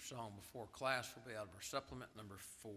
song before class will be out of our supplement number 4.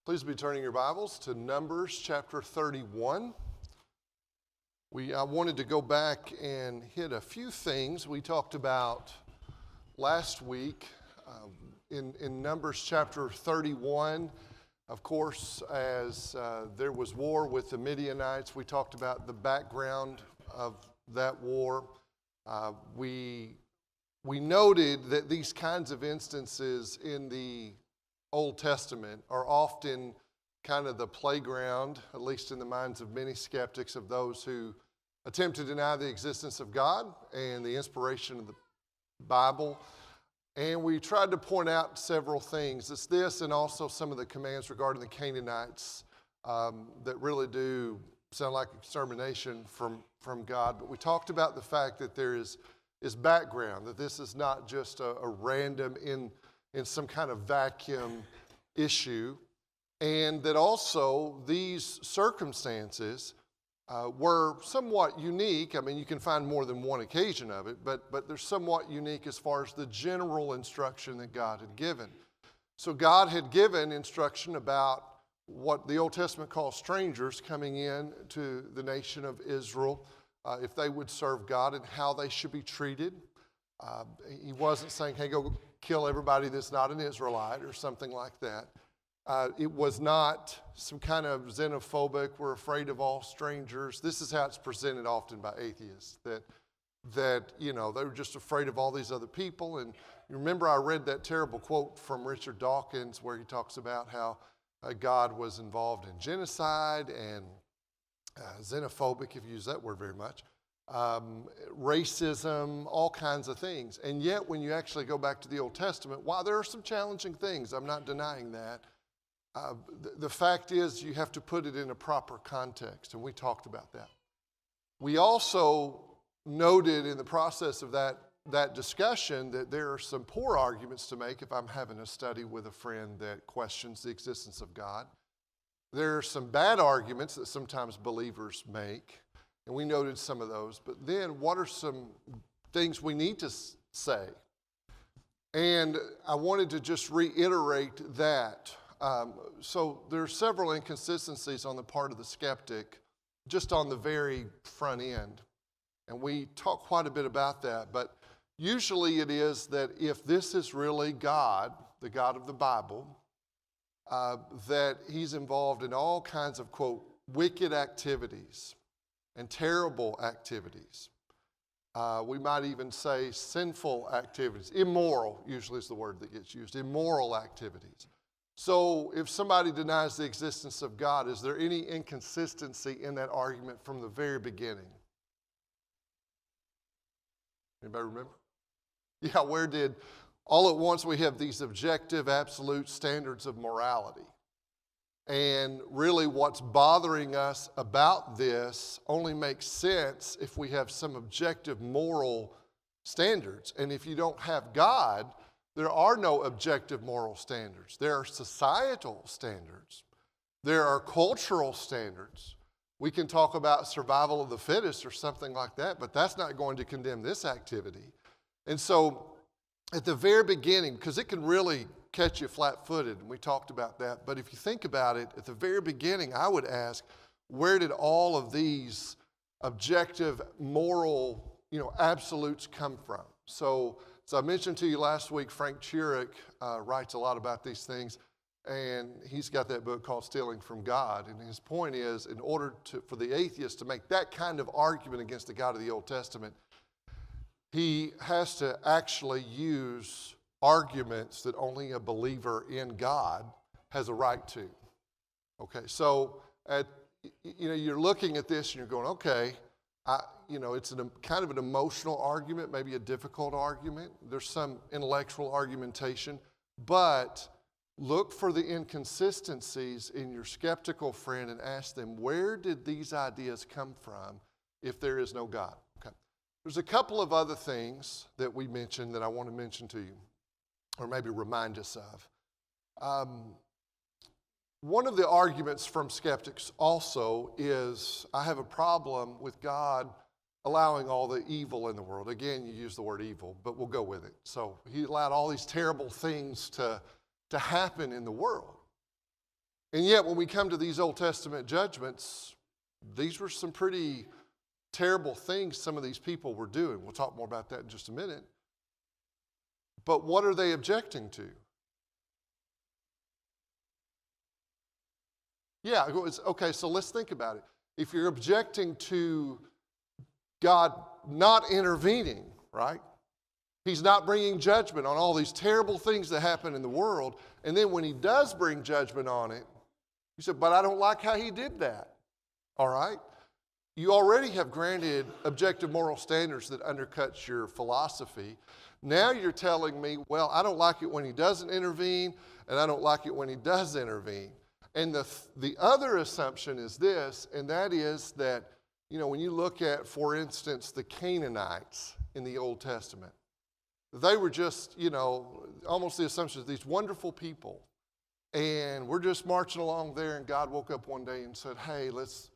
Please be turning your Bibles to Numbers chapter 31. I wanted to go back and hit a few things we talked about last week in Numbers chapter 31. Of course, as there was war with the Midianites, we talked about the background of that war. We noted that these kinds of instances in the Old Testament are often kind of the playground, at least in the minds of many skeptics, of those who attempt to deny the existence of God and the inspiration of the Bible. And we tried to point out several things. It's this and also some of the commands regarding the Canaanites that really do sound like extermination from God. But we talked about the fact that there is background, that this is not just a random in some kind of vacuum issue, and that also these circumstances were somewhat unique. I mean, you can find more than one occasion of it, but they're somewhat unique as far as the general instruction that God had given. So God had given instruction about what the Old Testament calls strangers coming in to the nation of Israel, if they would serve God and how they should be treated. He wasn't saying, hey, go kill everybody that's not an Israelite or something like that. It was not some kind of xenophobic, we're afraid of all strangers. This is how it's presented often by atheists, that they were just afraid of all these other people. And you remember I read that terrible quote from Richard Dawkins where he talks about how God was involved in genocide and xenophobic, if you use that word very much. Racism, all kinds of things. And yet when you actually go back to the Old Testament, while there are some challenging things, I'm not denying that, the fact is you have to put it in a proper context, and we talked about that. We also noted in the process of that discussion that there are some poor arguments to make if I'm having a study with a friend that questions the existence of God. There are some bad arguments that sometimes believers make, and we noted some of those. But then what are some things we need to say? And I wanted to just reiterate that. So there are several inconsistencies on the part of the skeptic, just on the very front end. And we talk quite a bit about that. But usually it is that if this is really God, the God of the Bible, that he's involved in all kinds of, quote, wicked activities and terrible activities. We might even say sinful activities. Immoral, usually is the word that gets used. Immoral activities. So if somebody denies the existence of God, is there any inconsistency in that argument from the very beginning? Anybody remember? Yeah, where did, all at once we have these objective, absolute standards of morality. And really what's bothering us about this only makes sense if we have some objective moral standards. And if you don't have God, there are no objective moral standards. There are societal standards. There are cultural standards. We can talk about survival of the fittest or something like that, but that's not going to condemn this activity. And so at the very beginning, because it can really catch you flat-footed, and we talked about that, but if you think about it, at the very beginning, I would ask, where did all of these objective moral, absolutes come from? So as I mentioned to you last week, Frank Chirek writes a lot about these things, and he's got that book called Stealing from God. And his point is, in order for the atheist to make that kind of argument against the God of the Old Testament, he has to actually use arguments that only a believer in God has a right to. Okay, so you're looking at this and you're going, okay, it's kind of an emotional argument, maybe a difficult argument. There's some intellectual argumentation, but look for the inconsistencies in your skeptical friend and ask them, where did these ideas come from if there is no God? Okay. There's a couple of other things that we mentioned that I want to mention to you, or maybe remind us of. One of the arguments from skeptics also is, I have a problem with God allowing all the evil in the world. Again, you use the word evil, but we'll go with it. So he allowed all these terrible things to happen in the world. And yet when we come to these Old Testament judgments, these were some pretty terrible things some of these people were doing. We'll talk more about that in just a minute. But what are they objecting to? Yeah, okay, so let's think about it. If you're objecting to God not intervening, right? He's not bringing judgment on all these terrible things that happen in the world. And then when he does bring judgment on it, you said, but I don't like how he did that. All right? You already have granted objective moral standards that undercuts your philosophy. Now you're telling me, well, I don't like it when he doesn't intervene, and I don't like it when he does intervene. And the other assumption is this, and that is that, when you look at, for instance, the Canaanites in the Old Testament, they were just, almost the assumption of these wonderful people. And we're just marching along there, and God woke up one day and said, hey, let's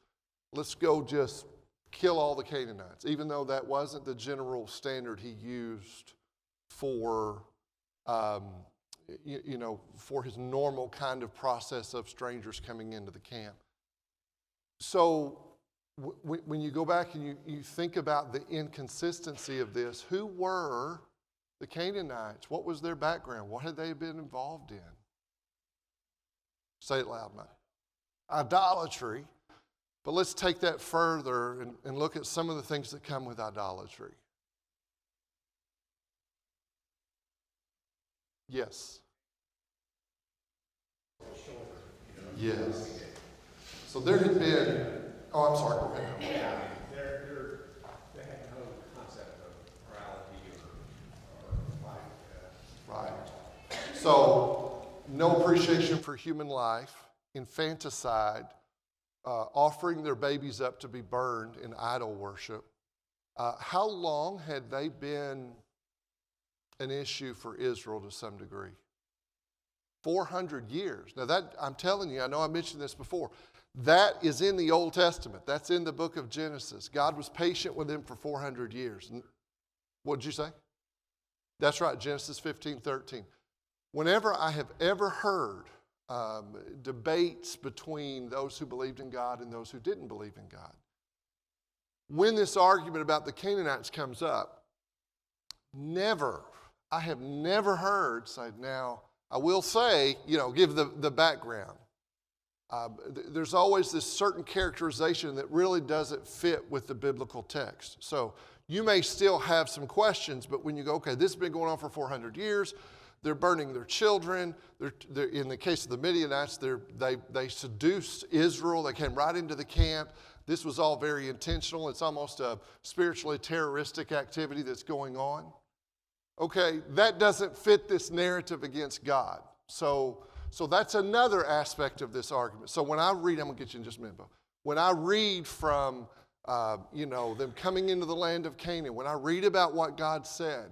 go just kill all the Canaanites, even though that wasn't the general standard he used for, for his normal kind of process of strangers coming into the camp. So when you go back and you think about the inconsistency of this, who were the Canaanites? What was their background? What had they been involved in? Say it loud, man. Idolatry. But let's take that further and look at some of the things that come with idolatry. Yes. Yes. So there had been, I'm sorry, go ahead. Yeah, they have no concept of morality or life. Right. So, no appreciation for human life, infanticide, offering their babies up to be burned in idol worship. How long had they been an issue for Israel to some degree? 400 years. Now that, I'm telling you, I know I mentioned this before, that is in the Old Testament. That's in the book of Genesis. God was patient with them for 400 years. What did you say? That's right, Genesis 15:13. Whenever I have ever heard debates between those who believed in God and those who didn't believe in God, when this argument about the Canaanites comes up, I have never heard say, now, I will say, give the background. There's always this certain characterization that really doesn't fit with the biblical text. So you may still have some questions, but when you go, okay, this has been going on for 400 years, they're burning their children. They're in the case of the Midianites, they seduced Israel. They came right into the camp. This was all very intentional. It's almost a spiritually terroristic activity that's going on. Okay, that doesn't fit this narrative against God. So that's another aspect of this argument. So when I read, I'm going to get you in just a minute, Bo. When I read from, them coming into the land of Canaan, when I read about what God said,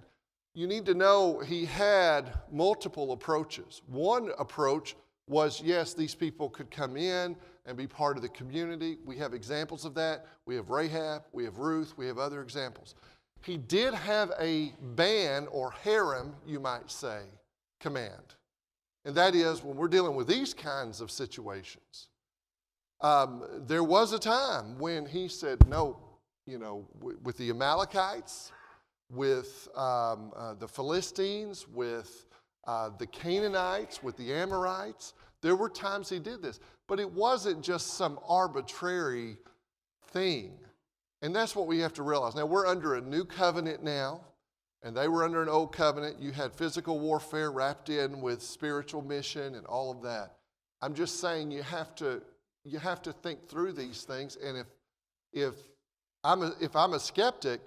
you need to know he had multiple approaches. One approach was, yes, these people could come in and be part of the community. We have examples of that. We have Rahab, we have Ruth, we have other examples. He did have a ban, or harem, you might say, command. And that is, when we're dealing with these kinds of situations, there was a time when he said, no, with the Amalekites, with the Philistines, with the Canaanites, with the Amorites, there were times he did this. But it wasn't just some arbitrary thing. And that's what we have to realize. Now, we're under a new covenant now, and they were under an old covenant. You had physical warfare wrapped in with spiritual mission and all of that. I'm just saying you have to think through these things. And if I'm a skeptic,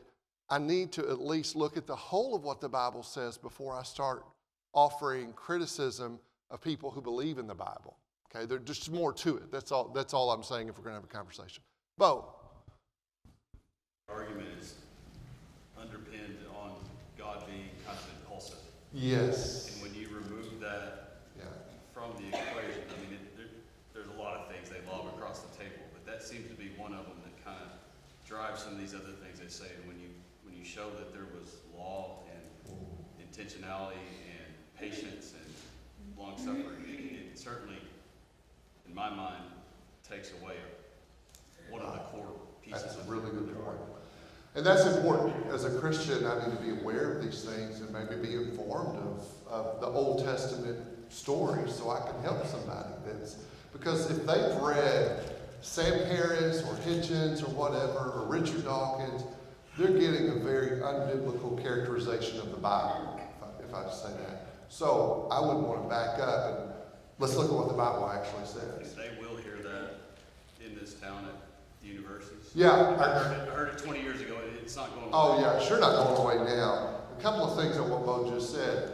I need to at least look at the whole of what the Bible says before I start offering criticism of people who believe in the Bible. Okay, there's just more to it. That's all I'm saying if we're going to have a conversation. Bo. Argument is underpinned on God being kind of impulsive. Yes. And when you remove that from the equation, I mean, there's a lot of things they lob across the table, but that seems to be one of them that kind of drives some of these other things they say. And when you show that there was law and intentionality and patience and long suffering, it certainly, in my mind, takes away one of the core pieces. That's a really good point. And that's important. As a Christian, I need to be aware of these things and maybe be informed of the Old Testament stories so I can help somebody. Because if they've read Sam Harris or Hitchens or whatever, or Richard Dawkins, they're getting a very unbiblical characterization of the Bible, if I just say that. So I wouldn't want to back up and let's look at what the Bible actually says. They will hear that in this town at the universities. Yeah. I heard it 20 years ago. It's not going away. Oh, yeah, sure not going away now. A couple of things on what Bo just said.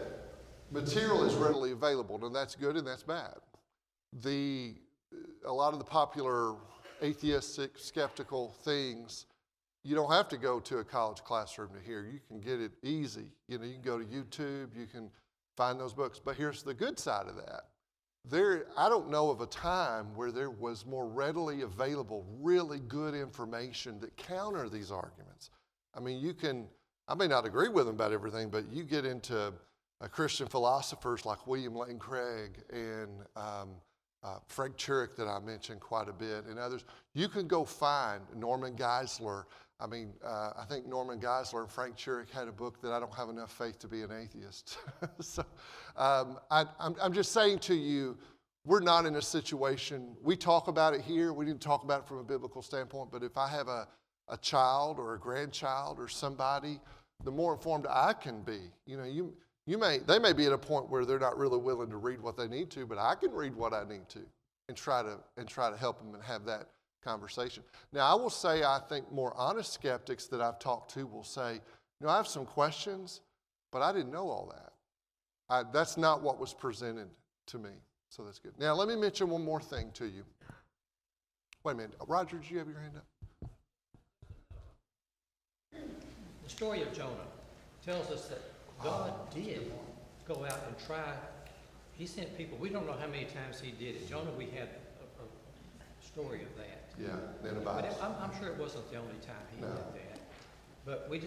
Material is readily available, and that's good and that's bad. A lot of the popular atheistic, skeptical things, you don't have to go to a college classroom to hear. You can get it easy. You can go to YouTube, you can find those books. But here's the good side of that. I don't know of a time where there was more readily available, really good information that counter these arguments. I mean, I may not agree with them about everything, but you get into Christian philosophers like William Lane Craig and Frank Turek that I mentioned quite a bit, and others. You can go find Norman Geisler. I think Norman Geisler and Frank Turek had a book that I don't have enough faith to be an atheist. So I'm just saying to you, we're not in a situation, we talk about it here, we need to talk about it from a biblical standpoint, but if I have a child or a grandchild or somebody, the more informed I can be, they may be at a point where they're not really willing to read what they need to, but I can read what I need to and try to help them and have that conversation. Now, I will say, I think more honest skeptics that I've talked to will say, I have some questions, but I didn't know all that. That's not what was presented to me, so that's good. Now, let me mention one more thing to you. Wait a minute. Roger, did you have your hand up? The story of Jonah tells us that God did go out and try. He sent people. We don't know how many times he did it. Jonah, we had a story of that. Yeah, But Ninevites. I'm sure it wasn't the only time he No. did that. But we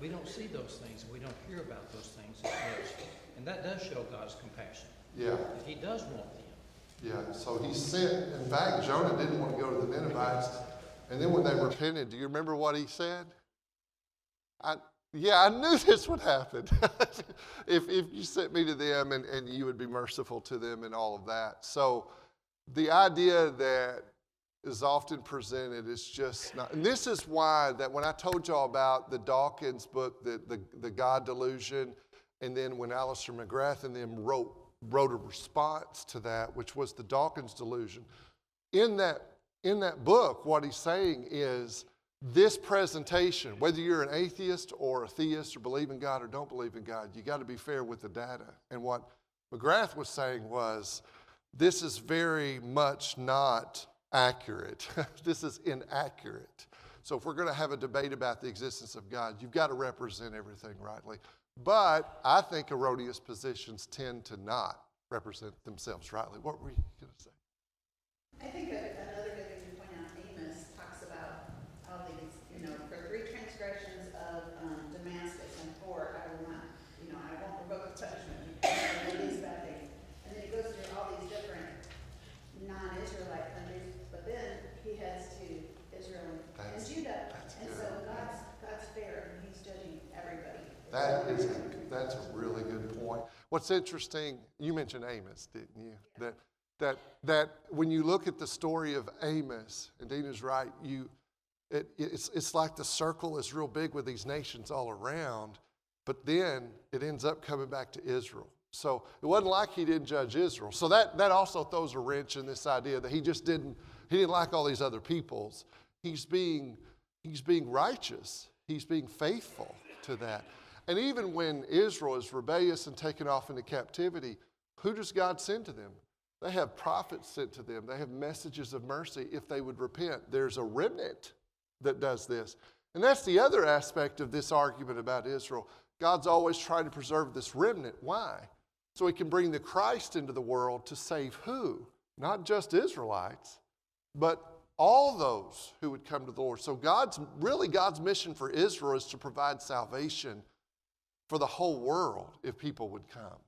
don't see those things. We don't hear about those things as much. And that does show God's compassion. Yeah, That he does want them. yeah. So he sent, in fact, Jonah didn't want to go to the Ninevites. And then when they repented, do you remember what he said? I knew this would happen. if you sent me to them and you would be merciful to them and all of that. So the idea that is often presented is just not, and this is why that when I told y'all about the Dawkins book, the God Delusion, and then when Alistair McGrath and them wrote a response to that, which was the Dawkins Delusion. In that book, what he's saying is this presentation, whether you're an atheist or a theist or believe in God or don't believe in God, you got to be fair with the data. And what McGrath was saying was, this is very much not accurate. This is inaccurate. So if we're going to have a debate about the existence of God, you've got to represent everything rightly. But I think erroneous positions tend to not represent themselves rightly. What were you going to say? I think another good thing to point out, Amos talks about all these, for 3 transgressions of Damascus and 4, I will not, I won't provoke punishment. These bad things. And then he goes through all these different non-Israelite countries, but then he heads to Israel and Judah. And so God's fair, and he's judging everybody. That's a really good point. What's interesting, you mentioned Amos, didn't you? Yeah. That when you look at the story of Amos, and Dina's right, it's like the circle is real big with these nations all around, but then it ends up coming back to Israel. So it wasn't like he didn't judge Israel. So that also throws a wrench in this idea that he didn't like all these other peoples. He's being righteous. He's being faithful to that. And even when Israel is rebellious and taken off into captivity, who does God send to them? They have prophets sent to them. They have messages of mercy if they would repent. There's a remnant that does this. And that's the other aspect of this argument about Israel. God's always trying to preserve this remnant. Why? So he can bring the Christ into the world to save who? Not just Israelites, but all those who would come to the Lord. So God's mission for Israel is to provide salvation for the whole world if people would come.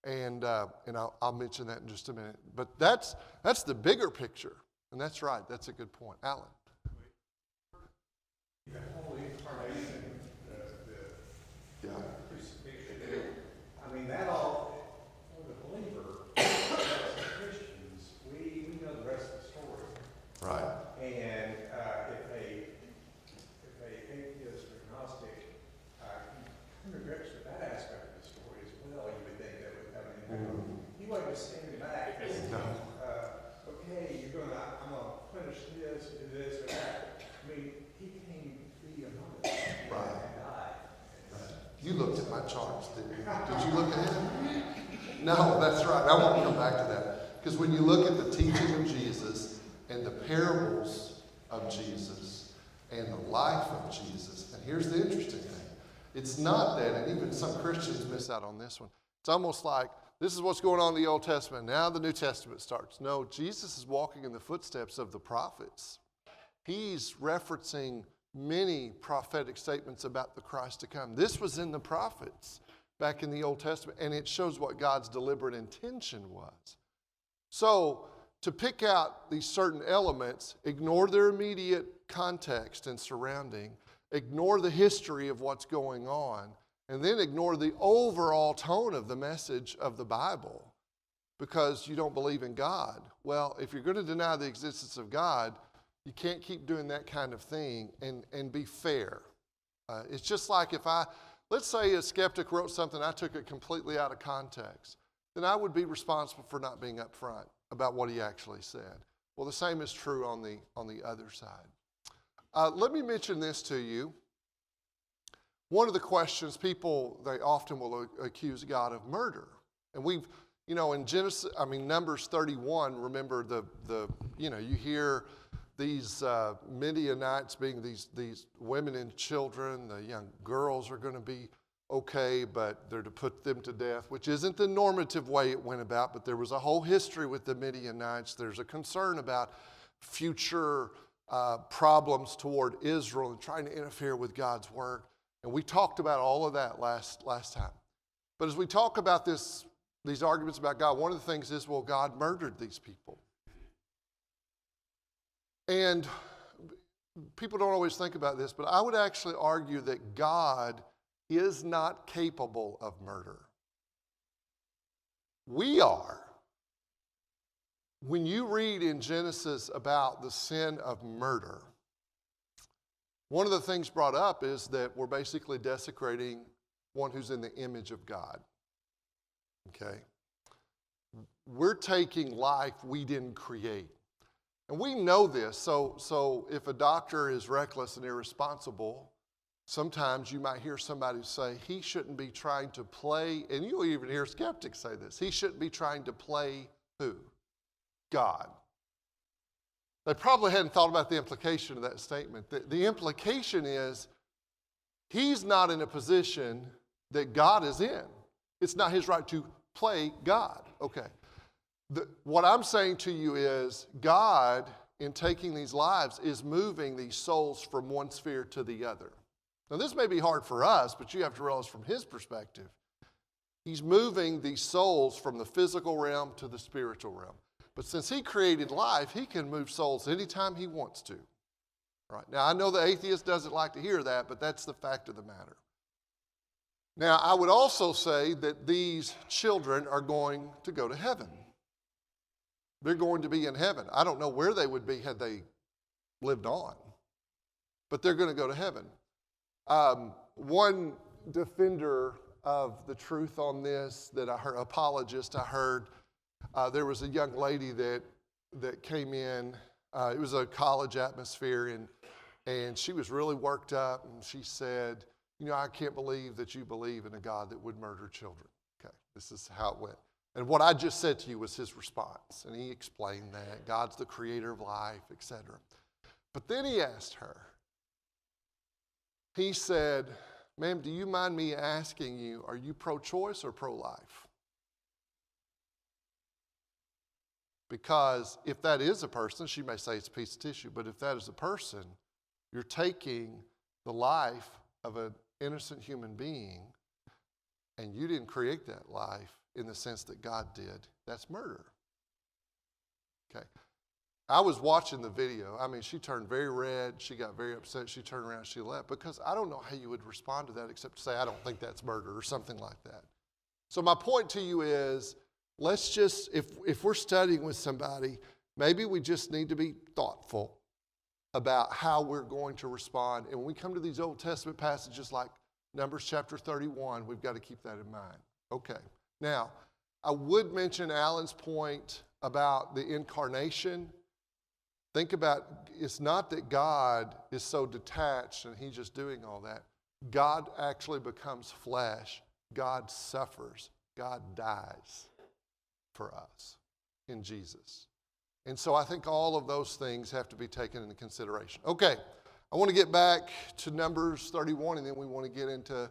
And I'll mention that in just a minute. But that's the bigger picture. And that's right. That's a good point. Alan. The whole incarnation, the crucifixion, I mean, that all, for the believer, as Christians, we know the rest of the story. Right. And if a atheist or agnostic regrets with that aspect of the story as well, you would think that would have an impact. He wasn't just standing back and saying, okay, I'm going to punish this, do this, or that. I mean, he came to be among us and died. You looked at my charts, didn't you? Did you look at him? No, that's right. I want to come back to that. Because when you look at the teaching of Jesus and the parables of Jesus and the life of Jesus, and here's the interesting thing. It's not that, and even some Christians miss out on this one. It's almost like this is what's going on in the Old Testament. Now the New Testament starts. No, Jesus is walking in the footsteps of the prophets. He's referencing many prophetic statements about the Christ to come. This was in the prophets back in the Old Testament, and it shows what God's deliberate intention was. So to pick out these certain elements, ignore their immediate context and surrounding, ignore the history of what's going on, and then ignore the overall tone of the message of the Bible because you don't believe in God. Well, if you're going to deny the existence of God, you can't keep doing that kind of thing and be fair. It's just like let's say a skeptic wrote something, I took it completely out of context, then I would be responsible for not being upfront about what he actually said. Well, the same is true on the other side. Let me mention this to you. One of the questions they often will accuse God of murder. And we've, in Numbers 31, remember you hear these Midianites, being these women and children, the young girls are going to be okay, but they're to put them to death, which isn't the normative way it went about, but there was a whole history with the Midianites. There's a concern about future problems toward Israel and trying to interfere with God's work. And we talked about all of that last time. But as we talk about these arguments about God, one of the things is, well, God murdered these people. And people don't always think about this, but I would actually argue that God is not capable of murder. We are. When you read in Genesis about the sin of murder, one of the things brought up is that we're basically desecrating one who's in the image of God. Okay? We're taking life we didn't create. And we know this, so if a doctor is reckless and irresponsible, sometimes you might hear somebody say, he shouldn't be trying to play, and you'll even hear skeptics say this, he shouldn't be trying to play who? God. They probably hadn't thought about the implication of that statement. The implication is, he's not in a position that God is in. It's not his right to play God. Okay. What I'm saying to you is, God, in taking these lives, is moving these souls from one sphere to the other. Now, this may be hard for us, but you have to realize from his perspective, he's moving these souls from the physical realm to the spiritual realm. But since he created life, he can move souls anytime he wants to. Right? Now, I know the atheist doesn't like to hear that, but that's the fact of the matter. Now, I would also say that these children are going to go to heaven. They're going to be in heaven. I don't know where they would be had they lived on, but they're going to go to heaven. One defender of the truth on this that I heard, apologist I heard, there was a young lady that came in. It was a college atmosphere, and she was really worked up, and she said, I can't believe that you believe in a God that would murder children. Okay, this is how it went. And what I just said to you was his response. And he explained that God's the creator of life, etc. But then he asked her, he said, ma'am, do you mind me asking you, are you pro-choice or pro-life? Because if that is a person, she may say it's a piece of tissue, but if that is a person, you're taking the life of an innocent human being, and you didn't create that life in the sense that God did. That's murder. Okay. I was watching the video. I mean, she turned very red. She got very upset. She turned around, she left, because I don't know how you would respond to that except to say, I don't think that's murder or something like that. So my point to you is, let's just, if we're studying with somebody, maybe we just need to be thoughtful about how we're going to respond. And when we come to these Old Testament passages like Numbers chapter 31, we've got to keep that in mind. Okay. Now, I would mention Alan's point about the incarnation. Think about, it's not that God is so detached and he's just doing all that. God actually becomes flesh. God suffers. God dies for us in Jesus. And so I think all of those things have to be taken into consideration. Okay, I want to get back to Numbers 31, and then we want to get into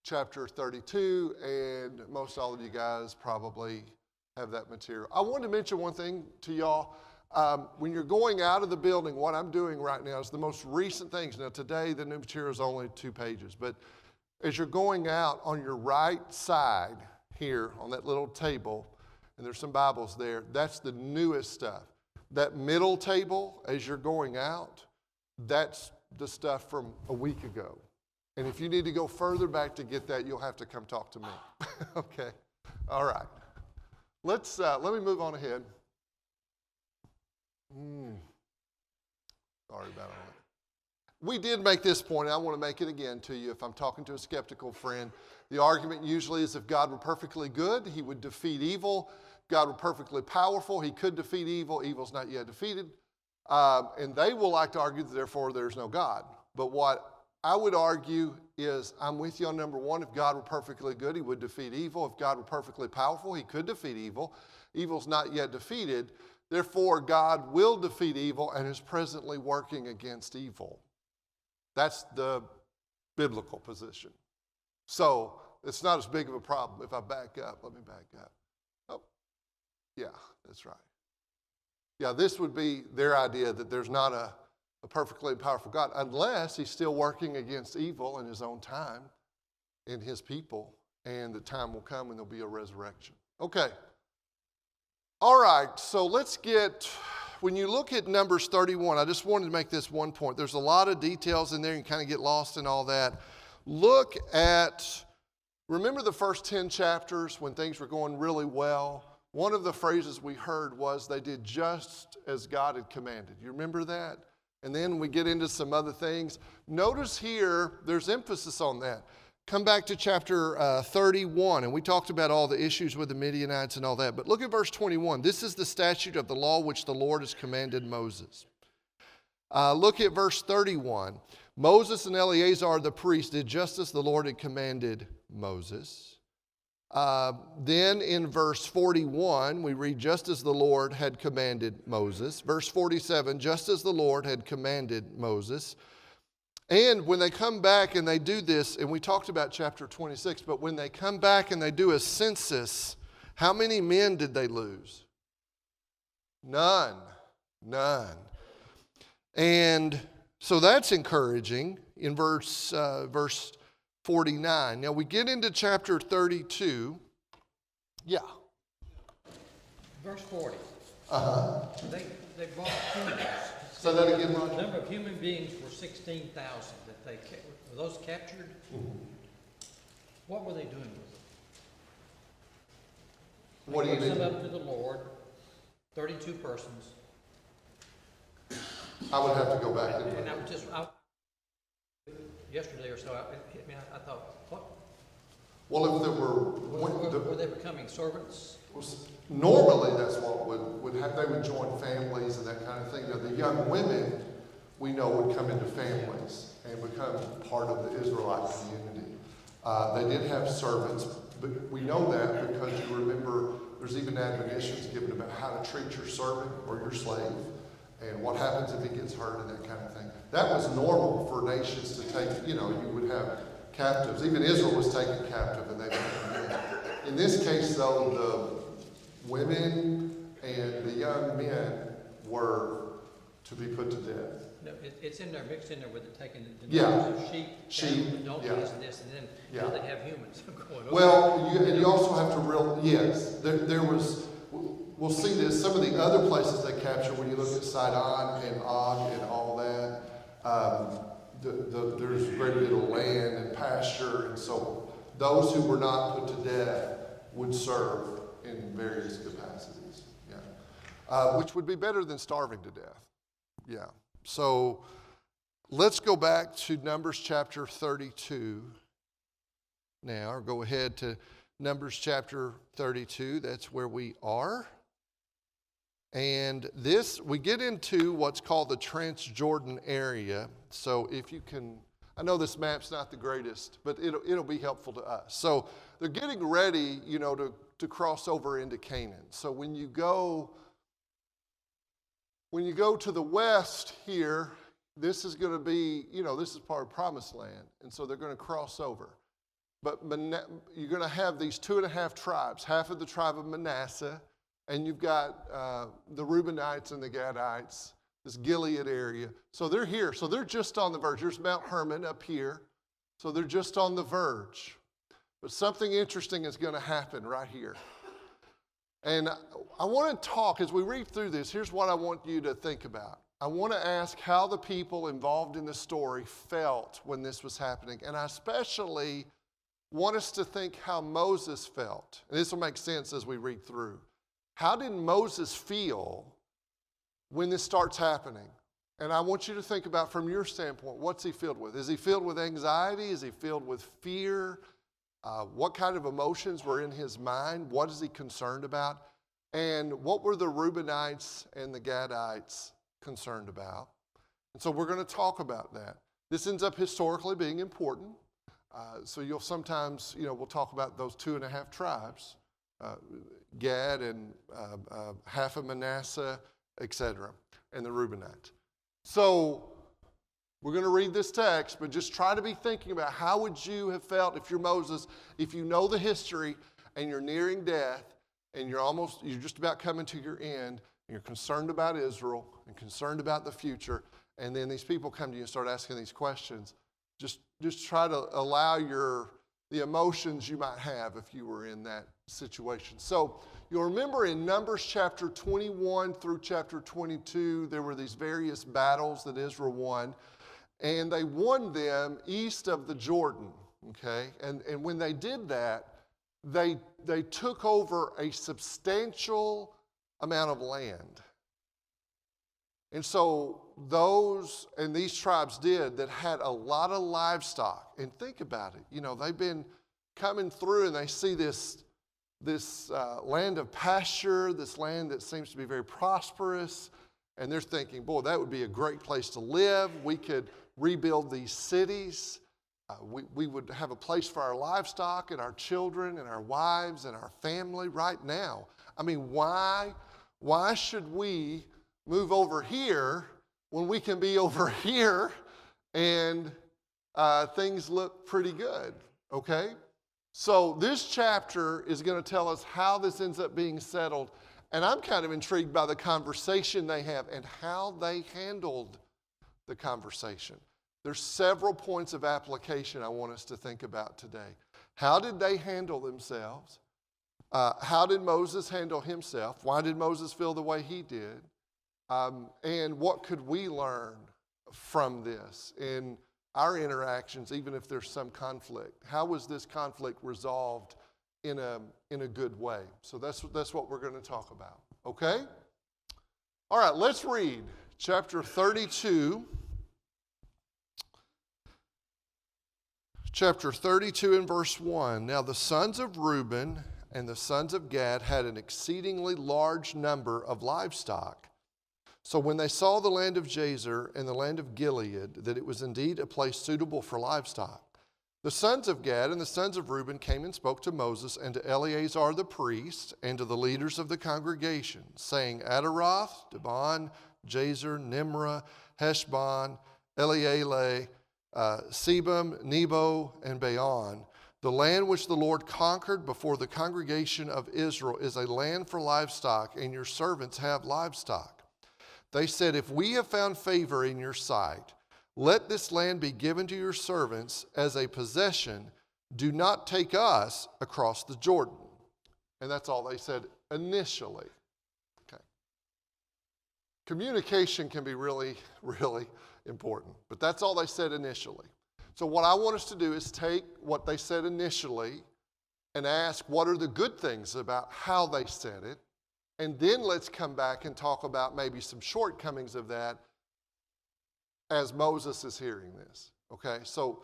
chapter 32, and most all of you guys probably have that material. I want to mention one thing to y'all. When you're going out of the building, what I'm doing right now is the most recent things. Now today the new material is only 2 pages, but as you're going out, on your right side here on that little table, and there's some Bibles there, that's the newest stuff. That middle table, as you're going out, that's the stuff from a week ago. And if you need to go further back to get that, you'll have to come talk to me. Okay? All right. Let me move on ahead. Sorry about all that. We did make this point, and I want to make it again to you if I'm talking to a skeptical friend. The argument usually is if God were perfectly good, he would defeat evil. If God were perfectly powerful, he could defeat evil. Evil's not yet defeated. And they will like to argue that therefore there's no God. But what I would argue is, I'm with you on number one. If God were perfectly good, he would defeat evil. If God were perfectly powerful, he could defeat evil. Evil's not yet defeated. Therefore, God will defeat evil and is presently working against evil. That's the biblical position. So it's not as big of a problem. If I back up, let me back up. Oh, yeah, that's right. Yeah, this would be their idea that there's not a perfectly powerful God unless he's still working against evil in his own time in his people, and the time will come when there'll be a resurrection. Okay. All right, so let's get, when you look at Numbers 31, I just wanted to make this one point. There's a lot of details in there. You can kind of get lost in all that. Look at, remember the first 10 chapters when things were going really well? One of the phrases we heard was they did just as God had commanded. You remember that? And then we get into some other things. Notice here, there's emphasis on that. Come back to chapter 31, and we talked about all the issues with the Midianites and all that. But look at verse 21. This is the statute of the law which the Lord has commanded Moses. Look at verse 31. Moses and Eleazar the priest did just as the Lord had commanded Moses. Then in verse 41, we read, just as the Lord had commanded Moses. Verse 47, just as the Lord had commanded Moses. And when they come back and they do this, and we talked about chapter 26, but when they come back and they do a census, how many men did they lose? None. And so that's encouraging in verse 49. Now we get into chapter 32. Yeah. Verse 40. They brought humans. Say that again, The Roger. number of human beings were 16,000 that they were those captured? What were they doing with them? What do you They mean? brought them up to the Lord, 32 persons. I would have to go back and And I was yesterday or so, it hit me, I thought, what? well, if there Were they becoming servants? normally that's what would happen. They would join families and that kind of thing. Now, the young women, we know, would come into families and become part of the Israelite community. They did have servants, but we know that because you remember there's even admonitions given about how to treat your servant or your slave and what happens if he gets hurt and that kind of thing. That was normal for nations to take, you would have captives. Even Israel was taken captive and they became men. In this case, though, the women and the young men were to be put to death. No, it's in there, mixed in there with it, taking the Yeah. numbers of sheep, Sheep, donkeys, yeah. and this, and then Yeah. now they have humans going over. Well, you also have to yes, there was, we'll see this, some of the other places they capture, when you look at Sidon and Og and all that, there's very little land and pasture, and so those who were not put to death would serve in various capacities, which would be better than starving to death. Yeah. So let's go back to Numbers chapter 32 now, or go ahead to Numbers chapter 32. That's where we are. And this, we get into what's called the Transjordan area. So if you can, I know this map's not the greatest, but it'll be helpful to us. So they're getting ready, to cross over into Canaan. So when you go to the west here, this is going to be, this is part of Promised Land. And so they're going to cross over. But you're going to have these 2.5 tribes, half of the tribe of Manasseh, and you've got the Reubenites and the Gadites, this Gilead area. So they're here. So they're just on the verge. There's Mount Hermon up here. So they're just on the verge. But something interesting is going to happen right here. And I want to talk, as we read through this, here's what I want you to think about. I want to ask how the people involved in the story felt when this was happening. And I especially want us to think how Moses felt. And this will make sense as we read through. How did Moses feel when this starts happening? And I want you to think about, from your standpoint, what's he filled with? Is he filled with anxiety? Is he filled with fear? What kind of emotions were in his mind? What is he concerned about? And what were the Reubenites and the Gadites concerned about? And so we're going to talk about that. This ends up historically being important. So you'll sometimes, we'll talk about those 2.5 tribes. Gad and half of Manasseh, etc., and the Reubenites. So we're going to read this text, but just try to be thinking about how would you have felt if you're Moses, if you know the history and you're nearing death and you're just about coming to your end, and you're concerned about Israel and concerned about the future, and then these people come to you and start asking these questions. Just try to allow the emotions you might have if you were in that situation. So you'll remember in Numbers chapter 21 through chapter 22, there were these various battles that Israel won, and they won them east of the Jordan, okay? And when they did that, they took over a substantial amount of land. And so these tribes that had a lot of livestock. And think about it, they've been coming through and they see this land of pasture, this land that seems to be very prosperous, and they're thinking, boy, that would be a great place to live. We could rebuild these cities. We would have a place for our livestock and our children and our wives and our family right now. I mean, why should we move over here when we can be over here and things look pretty good, okay? So this chapter is going to tell us how this ends up being settled, and I'm kind of intrigued by the conversation they have and how they handled the conversation. There's several points of application I want us to think about today. How did they handle themselves? How did Moses handle himself? Why did Moses feel the way he did? And what could we learn from this in our interactions, even if there's some conflict? How was this conflict resolved in a good way? So that's what we're going to talk about, okay? All right, let's read chapter 32. Chapter 32 and verse 1. Now the sons of Reuben and the sons of Gad had an exceedingly large number of livestock. So when they saw the land of Jazer and the land of Gilead, that it was indeed a place suitable for livestock, the sons of Gad and the sons of Reuben came and spoke to Moses and to Eleazar the priest and to the leaders of the congregation, saying, Adaroth, Dibon, Jazer, Nimrah, Heshbon, Elealeh, Sebam, Nebo, and Baon, the land which the Lord conquered before the congregation of Israel is a land for livestock, and your servants have livestock. They said, if we have found favor in your sight, let this land be given to your servants as a possession. Do not take us across the Jordan. And that's all they said initially. Okay. Communication can be really, really important, but that's all they said initially. So what I want us to do is take what they said initially and ask what are the good things about how they said it, and then let's come back and talk about maybe some shortcomings of that as Moses is hearing this, okay? So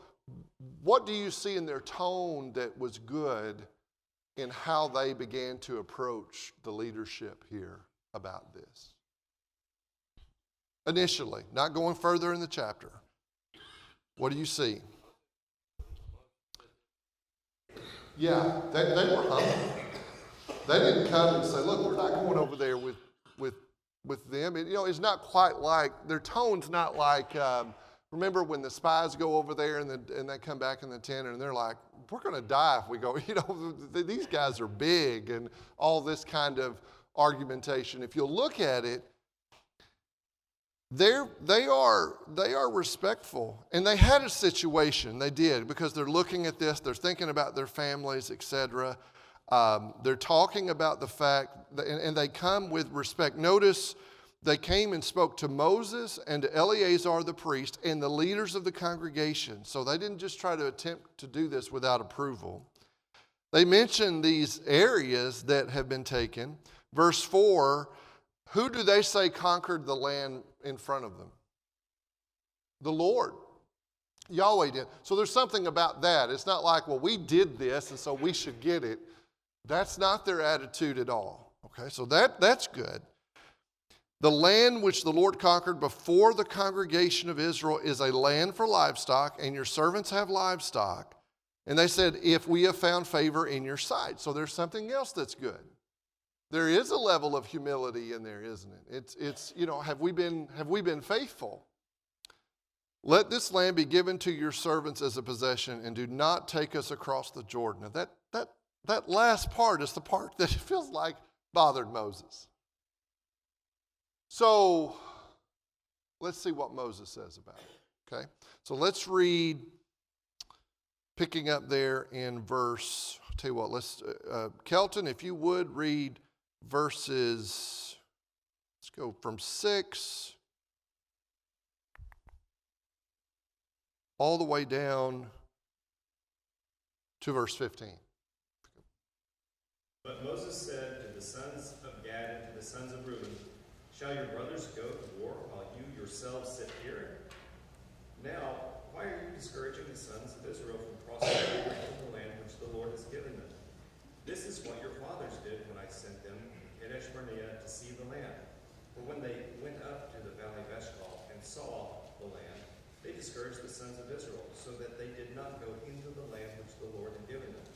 what do you see in their tone that was good in how they began to approach the leadership here about this? Initially, not going further in the chapter. What do you see? Yeah, they were humble. They didn't come and say, look, we're not going over there with them. And, it's not quite like, their tone's not like, remember when the spies go over there and they come back in the tent and they're like, we're going to die if we go. These guys are big and all this kind of argumentation. If you'll look at it, they are respectful, and they had a situation. They did, because they're looking at this, they're thinking about their families, etc. They're talking about the fact, and they come with respect. Notice they came and spoke to Moses and to Eleazar the priest and the leaders of the congregation. So they didn't just try to attempt to do this without approval. They mentioned these areas that have been taken. Verse 4. Who do they say conquered the land in front of them? The Lord. Yahweh did. So there's something about that. It's not like, well, we did this and so we should get it. That's not their attitude at all. Okay, so that's good. The land which the Lord conquered before the congregation of Israel is a land for livestock, and your servants have livestock. And they said, if we have found favor in your sight. So there's something else that's good. There is a level of humility in there, isn't it? It's have we been faithful? Let this land be given to your servants as a possession, and do not take us across the Jordan. Now that last part is the part that it feels like bothered Moses. So let's see what Moses says about it. Okay? So let's read, picking up there in verse, I'll tell you what, let's, Kelton, if you would read verses, let's go from 6 all the way down to verse 15. But Moses said to the sons of Gad and to the sons of Reuben, shall your brothers go to war while you yourselves sit here? Now, why are you discouraging the sons of Israel from crossing over into the land which the Lord has given them? This is what your fathers did when I sent them to Kadesh Barnea to see the land. For when they went up to the valley of Eshcol and saw the land, they discouraged the sons of Israel, so that they did not go into the land which the Lord had given them.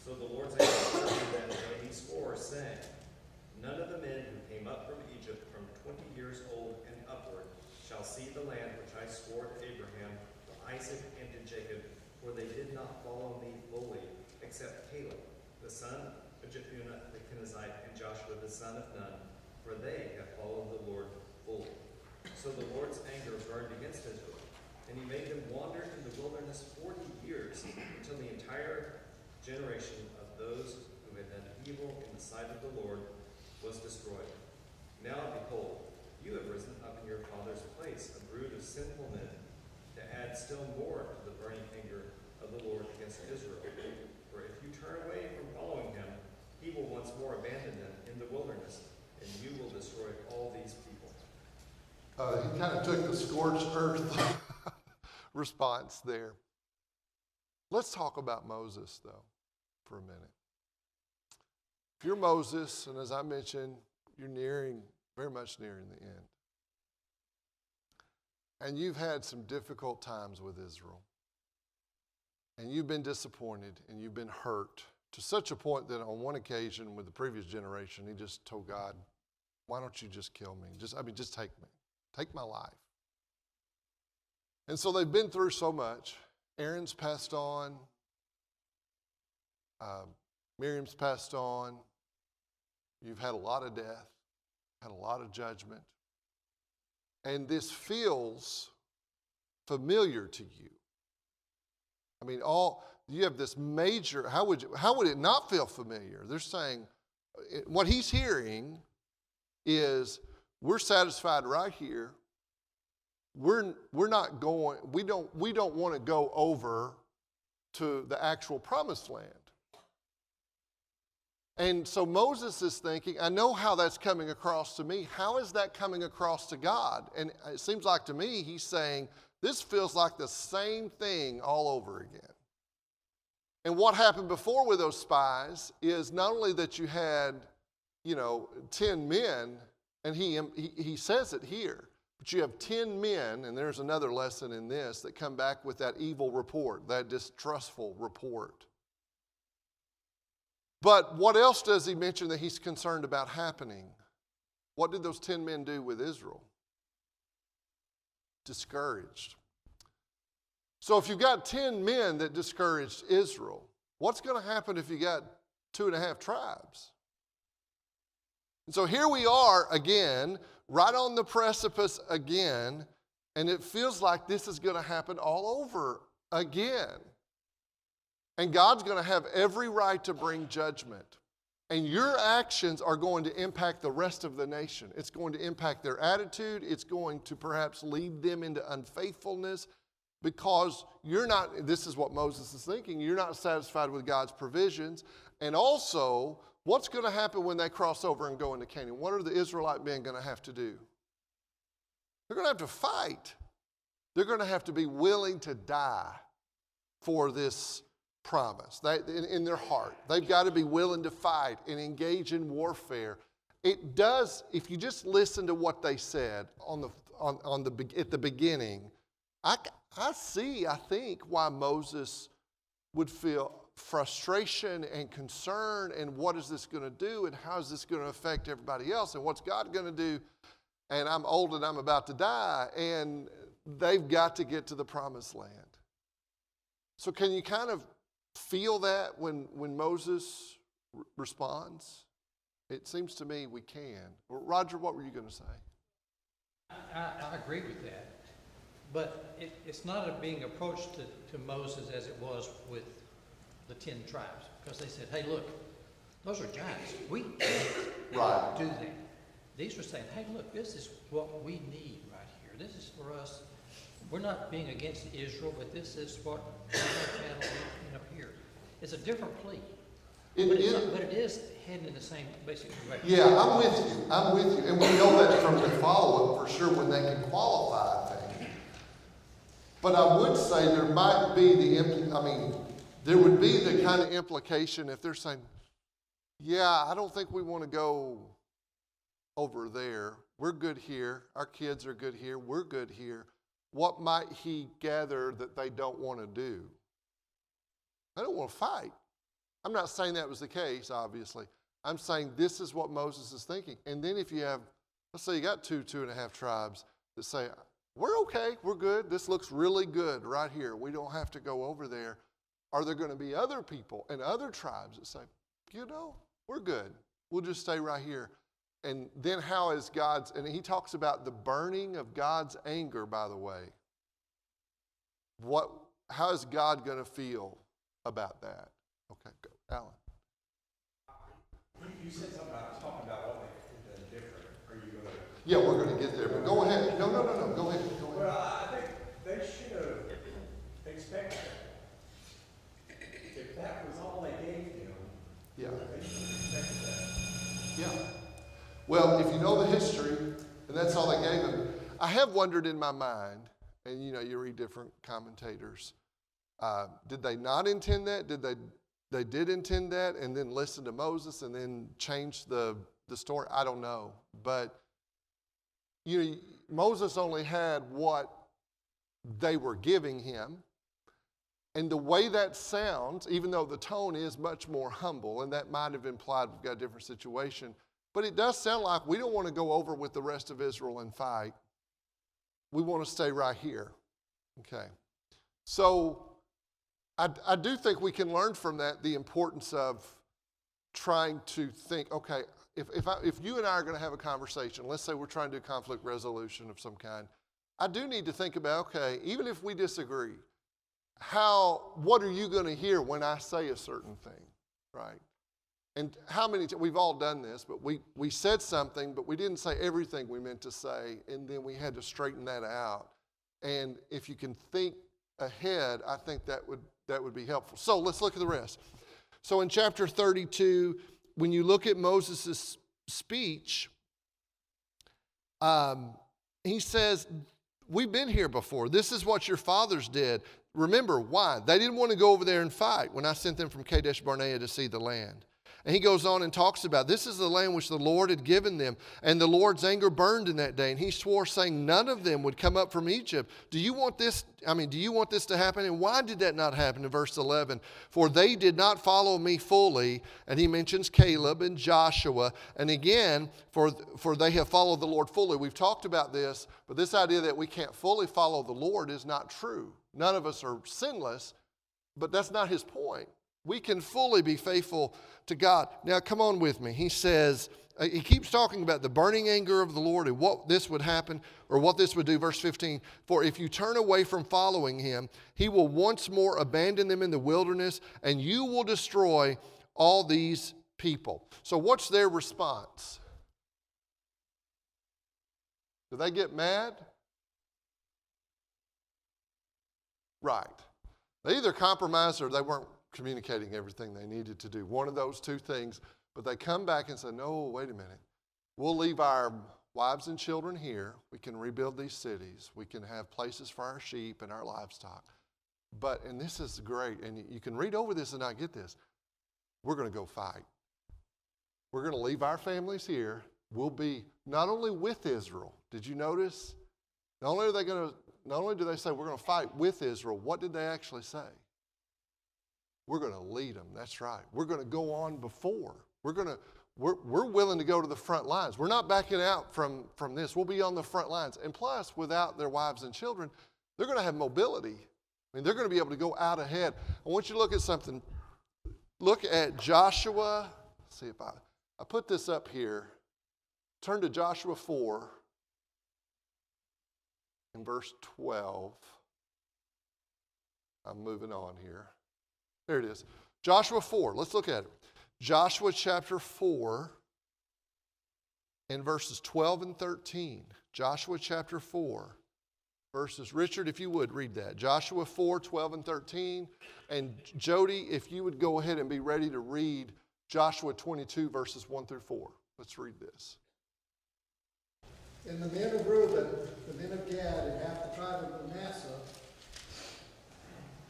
So the Lord's angel turned that day he swore, saying, none of the men who came up from Egypt from 20 years old and upward shall see the land which I swore to Abraham, to Isaac, and to Jacob, for they did not follow me fully, except Caleb, the son of Jephunneh the Kenizzite, and Joshua the son of Nun, for they have followed the Lord fully. So the Lord's anger burned against Israel, and he made them wander in the wilderness 40 years, until the entire generation of those who had done evil in the sight of the Lord was destroyed. Now behold, you have risen up in your father's place, a brood of sinful men, to add still more to the burning anger of the Lord against Israel. For if you turn away from following him, he will once more abandon them in the wilderness, and you will destroy all these people. He kind of took the scorched earth response there. Let's talk about Moses, though, for a minute. If you're Moses, and as I mentioned, you're very much nearing the end. And you've had some difficult times with Israel. And you've been disappointed, and you've been hurt, to such a point that on one occasion with the previous generation, he just told God, why don't you just kill me? Just take me. Take my life. And so they've been through so much. Aaron's passed on. Miriam's passed on. You've had a lot of death, had a lot of judgment. And this feels familiar to you. I mean, you have this major, how would it not feel familiar? They're saying, what he's hearing is, we're satisfied right here. We're not going, we don't want to go over to the actual promised land. And so Moses is thinking, I know how that's coming across to me. How is that coming across to God? And it seems like to me, he's saying, this feels like the same thing all over again. And what happened before with those spies is not only that you had, 10 men, and he says it here, but you have 10 men, and there's another lesson in this, that come back with that evil report, that distrustful report. But what else does he mention that he's concerned about happening? What did those 10 men do with Israel? Discouraged. So if you've got 10 men that discouraged Israel, what's going to happen if you got 2.5 tribes? And so here we are again, right on the precipice again, and it feels like this is going to happen all over again. And God's going to have every right to bring judgment. And your actions are going to impact the rest of the nation. It's going to impact their attitude. It's going to perhaps lead them into unfaithfulness because this is what Moses is thinking, you're not satisfied with God's provisions. And also, what's going to happen when they cross over and go into Canaan? What are the Israelite men going to have to do? They're going to have to fight. They're going to have to be willing to die for this promise. In their heart, they've got to be willing to fight and engage in warfare. It does, if you just listen to what they said at the beginning, I think why Moses would feel frustration and concern, and what is this going to do, and how is this going to affect everybody else, and what's God going to do, and I'm old and I'm about to die, and they've got to get to the promised land. So can you kind of feel that when Moses responds? It seems to me we can. Roger, what were you going to say? I agree with that. But it's not being approached to Moses as it was with the 10 tribes. Because they said, hey, look, those are giants. We can't do that. These were saying, hey, look, this is what we need right here. This is for us. We're not being against Israel, but this is what we have up here. It's a different plea. But it is heading in the same basic direction. Yeah, I'm with you. And we know that from the follow-up for sure when they can qualify things. But I would say there might be there would be the kind of implication if they're saying, yeah, I don't think we want to go over there. We're good here. Our kids are good here. We're good here. What might he gather that they don't want to do? They don't want to fight. I'm not saying that was the case, obviously. I'm saying this is what Moses is thinking. And then if you have, let's say you got 2.5 tribes that say, we're okay, we're good, this looks really good right here, we don't have to go over there. Are there going to be other people and other tribes that say, we're good, we'll just stay right here? And then how is God's, and he talks about the burning of God's anger, by the way. How is God going to feel about that? Okay, go. Alan. You said something about talking about what they could have done different. Are you going to? Yeah, we're going to get there, but go ahead. No. Go ahead. Well, I think they should have expected that. If that was all they gave him, Yeah. they should have expected that. Yeah. Well, if you know the history, and that's all they gave him, I have wondered in my mind, and you read different commentators, did they not intend that? They did intend that and then listen to Moses and then change the story? I don't know. But Moses only had what they were giving him. And the way that sounds, even though the tone is much more humble, and that might have implied we've got a different situation, but it does sound like we don't want to go over with the rest of Israel and fight. We want to stay right here. Okay. So I do think we can learn from that the importance of trying to think, okay, if you and I are going to have a conversation, let's say we're trying to do conflict resolution of some kind, I do need to think about, okay, even if we disagree, what are you going to hear when I say a certain thing, right? And how many times, we've all done this, but we said something, but we didn't say everything we meant to say, and then we had to straighten that out. And if you can think ahead, I think that would be helpful. So let's look at the rest. So in chapter 32, when you look at Moses' speech, he says, we've been here before. This is what your fathers did. Remember, why? They didn't want to go over there and fight when I sent them from Kadesh Barnea to see the land. And he goes on and talks about, this is the land which the Lord had given them, and the Lord's anger burned in that day, and he swore, saying, none of them would come up from Egypt. Do you want this to happen? And why did that not happen? In verse 11, for they did not follow me fully, and he mentions Caleb and Joshua, and again, for they have followed the Lord fully. We've talked about this, but this idea that we can't fully follow the Lord is not true. None of us are sinless, but that's not his point. We can fully be faithful to God. Now, come on with me. He says, he keeps talking about the burning anger of the Lord and what this would happen or what this would do. Verse 15, for if you turn away from following him, he will once more abandon them in the wilderness, and you will destroy all these people. So what's their response? Do they get mad? Right. They either compromised or they weren't communicating everything they needed to do. One of those two things. But they come back and say, no, wait a minute. We'll leave our wives and children here. We can rebuild these cities. We can have places for our sheep and our livestock. But, and this is great, and you can read over this and not get this, we're going to go fight. We're going to leave our families here. We'll be not only with Israel. Did you notice? Not only do they say we're going to fight with Israel, what did they actually say? we're going to lead them. That's right. We're going to go on before. We're willing to go to the front lines. We're not backing out from this. We'll be on the front lines. And plus, without their wives and children, they're going to have mobility. I mean, they're going to be able to go out ahead. I want you to look at something. Look at Joshua. Let's see if I put this up here. Turn to Joshua 4 in verse 12. I'm moving on here. There it is. Joshua 4. Let's look at it. Joshua chapter 4 and verses 12 and 13. Joshua chapter 4 verses. Richard, if you would read that. Joshua 4, 12 and 13. And Jody, if you would go ahead and be ready to read Joshua 22 verses 1 through 4. Let's read this. And the men of Reuben, the men of Gad, and half the tribe of Manasseh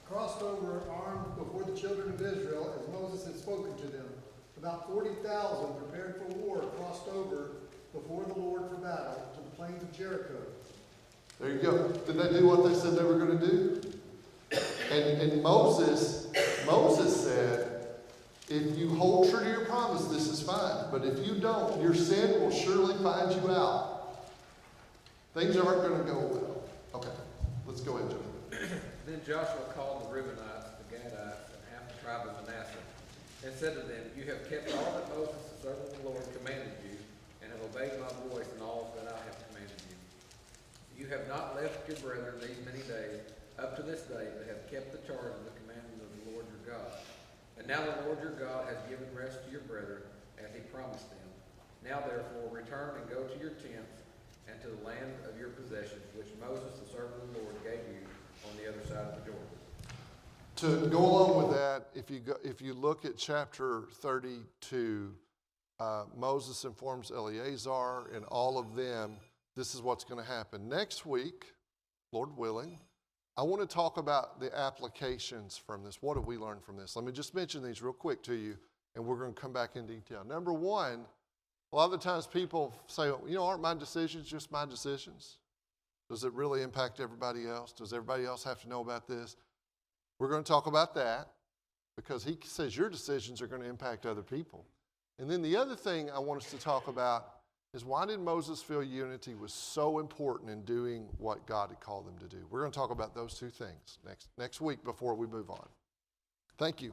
crossed over armed before the children of Israel as Moses had spoken to them. About 40,000 prepared for war crossed over before the Lord for battle to the plains of Jericho. There you go. Did they do what they said they were going to do? And Moses said, if you hold true to your promise, this is fine. But if you don't, your sin will surely find you out. Things aren't going to go well. Okay, let's go ahead, Joe. Then Joshua called the Reubenites, the Gadites, and half the tribe of Manasseh, and said to them, you have kept all that Moses, the servant of the Lord, commanded you, and have obeyed my voice in all that I have commanded you. You have not left your brethren these many days, up to this day, but have kept the charge of the commandment of the Lord your God. And now the Lord your God has given rest to your brethren, as he promised them. Now therefore return and go to your tents, and to the land of your possessions, which Moses, the servant of the Lord, gave you on the other side of the Jordan. To go along with that, if you look at chapter 32, Moses informs Eleazar and all of them, this is what's going to happen. Next week, Lord willing, I want to talk about the applications from this. What have we learned from this? Let me just mention these real quick to you, and we're going to come back in detail. Number one, a lot of the times people say, aren't my decisions just my decisions? Does it really impact everybody else? Does everybody else have to know about this? We're going to talk about that because he says your decisions are going to impact other people. And then the other thing I want us to talk about is why did Moses feel unity was so important in doing what God had called them to do? We're going to talk about those two things next week before we move on. Thank you.